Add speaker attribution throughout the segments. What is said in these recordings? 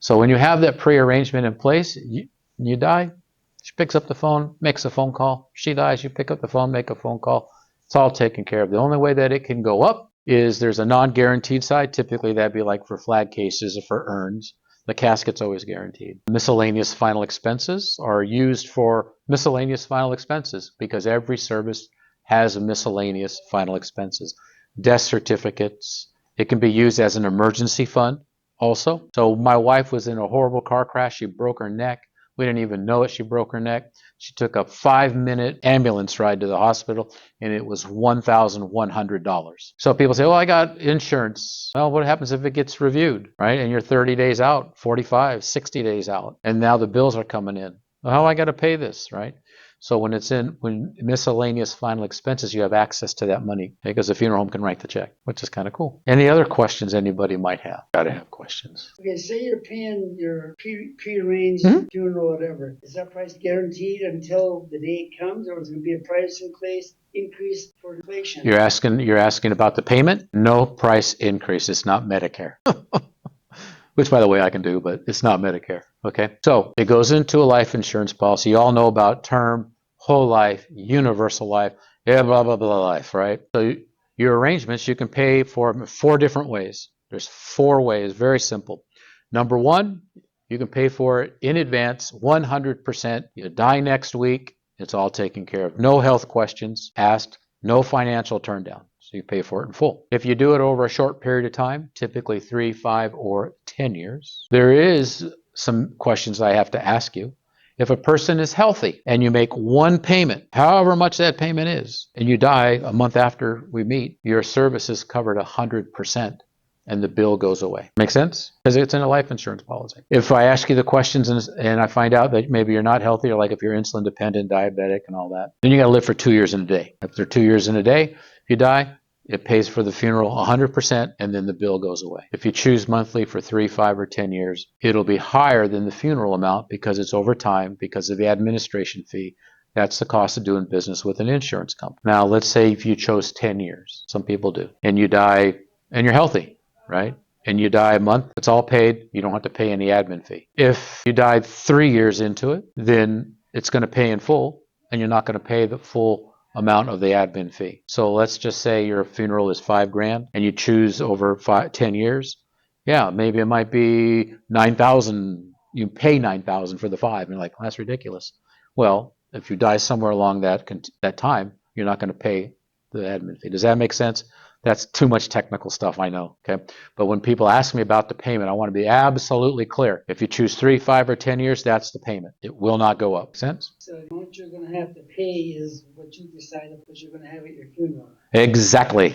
Speaker 1: So when you have that pre-arrangement in place, you die, she picks up the phone, makes a phone call. She dies, you pick up the phone, make a phone call. It's all taken care of. The only way that it can go up is there's a non-guaranteed side. Typically that'd be like for flag cases or for urns. The casket's always guaranteed. Miscellaneous final expenses are used for miscellaneous final expenses because every service has a miscellaneous final expenses. Death certificates. It can be used as an emergency fund also. So my wife was in a horrible car crash. She broke her neck. We didn't even know it. She broke her neck. She took a 5-minute ambulance ride to the hospital, and it was $1,100. So people say, well, I got insurance. Well, what happens if it gets reviewed, right? And you're 30 days out, 45, 60 days out, and now the bills are coming in. Well, how I got to pay this, right? So when miscellaneous final expenses, you have access to that money because the funeral home can write the check, which is kind of cool. Any other questions anybody might have? Got to have questions.
Speaker 2: Okay, say you're paying your pre-arranged funeral, whatever. Is that price guaranteed until the day comes, or is it going to be a price increase for inflation?
Speaker 1: You're asking about the payment? No price increase. It's not Medicare. Which, by the way, I can do, but it's not Medicare, okay? So it goes into a life insurance policy. You all know about term, whole life, universal life, blah, blah, blah life, right? So your arrangements, you can pay for 4 different ways. There's 4 ways, very simple. Number 1, you can pay for it in advance, 100%. You die next week, it's all taken care of. No health questions asked, no financial turndown. So you pay for it in full. If you do it over a short period of time, typically 3, 5, or 10 years, there is some questions I have to ask you. If a person is healthy and you make one payment, however much that payment is, and you die a month after we meet, your service is covered 100% and the bill goes away. Make sense? Because it's in a life insurance policy. If I ask you the questions and I find out that maybe you're not healthy, or like if you're insulin dependent, diabetic, and all that, then you got to live for 2 years and a day. If they're 2 years and a day, if you die, it pays for the funeral 100% and then the bill goes away. If you choose monthly for 3, 5, or 10 years, it'll be higher than the funeral amount because it's over time, because of the administration fee. That's the cost of doing business with an insurance company. Now, let's say if you chose 10 years, some people do, and you die and you're healthy, right? And you die a month, it's all paid. You don't have to pay any admin fee. If you died 3 years into it, then it's going to pay in full and you're not going to pay the full amount of the admin fee. So let's just say your funeral is $5,000 and you choose over 10 years. Yeah, maybe it might be $9,000. You pay $9,000 for the 5, and you're like, well, that's ridiculous. Well, if you die somewhere along that time, you're not going to pay the admin fee. Does that make sense? That's too much technical stuff, I know. Okay, but when people ask me about the payment, I want to be absolutely clear. If you choose 3, 5, or 10 years, that's the payment. It will not go up. Make sense?
Speaker 2: So what you're going to have to pay is what you decide what you're going to have at your funeral.
Speaker 1: Exactly.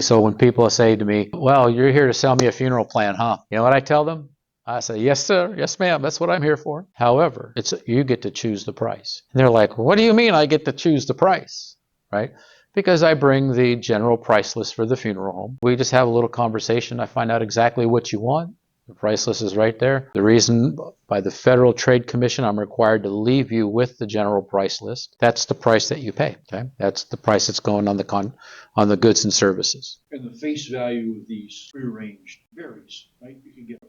Speaker 1: So when people say to me, well, you're here to sell me a funeral plan, huh? You know what I tell them? I say, yes, sir. Yes, ma'am. That's what I'm here for. However, you get to choose the price. And they're like, what do you mean I get to choose the price? Right? Because I bring the general price list for the funeral home. We just have a little conversation. I find out exactly what you want. The price list is right there. The reason, by the Federal Trade Commission, I'm required to leave you with the general price list. That's the price that you pay. Okay, that's the price that's going on the goods and services.
Speaker 3: And the face value of these prearranged varies, right? You can get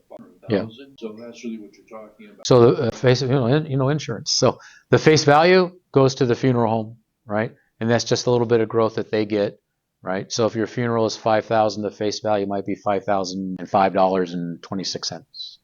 Speaker 3: $500,000, so that's really what you're talking about.
Speaker 1: So the face, insurance. So the face value goes to the funeral home, right? And that's just a little bit of growth that they get, right? So if your funeral is $5,000, the face value might be $5,005.26.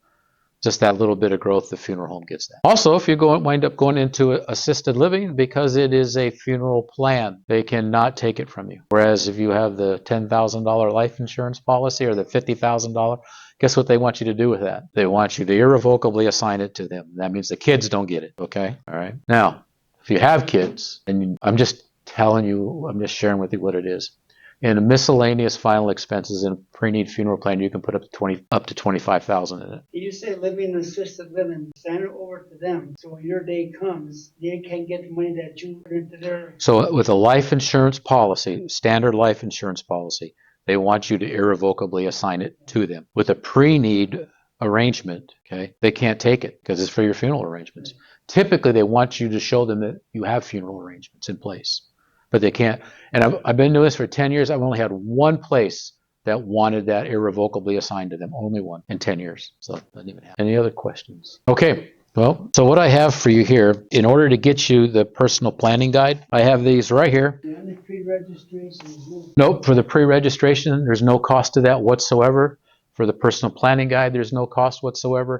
Speaker 1: Just that little bit of growth, the funeral home gets that. Also, if you wind up going into assisted living, because it is a funeral plan, they cannot take it from you. Whereas if you have the $10,000 life insurance policy or the $50,000, guess what they want you to do with that? They want you to irrevocably assign it to them. That means the kids don't get it, okay? All right. Now, if you have kids, and I'm just sharing with you what it is. In a miscellaneous final expenses in a pre-need funeral plan, you can put up to $25,000 in it.
Speaker 2: You say living in assisted living, sign it over to them. So when your day comes, they can get the money that you put into their.
Speaker 1: So with a life insurance policy, standard life insurance policy, they want you to irrevocably assign it to them. With a pre-need arrangement, okay, they can't take it because it's for your funeral arrangements. Typically, they want you to show them that you have funeral arrangements in place. But they can't. And I've been doing this for 10 years. I've only had one place that wanted that irrevocably assigned to them. Only one in 10 years. So it doesn't even happen. Any other questions? Okay. Well, so what I have for you here, in order to get you the personal planning guide, I have these right here.
Speaker 2: And the pre-registration is no.
Speaker 1: Nope, for the pre-registration, there's no cost to that whatsoever. For the personal planning guide, there's no cost whatsoever.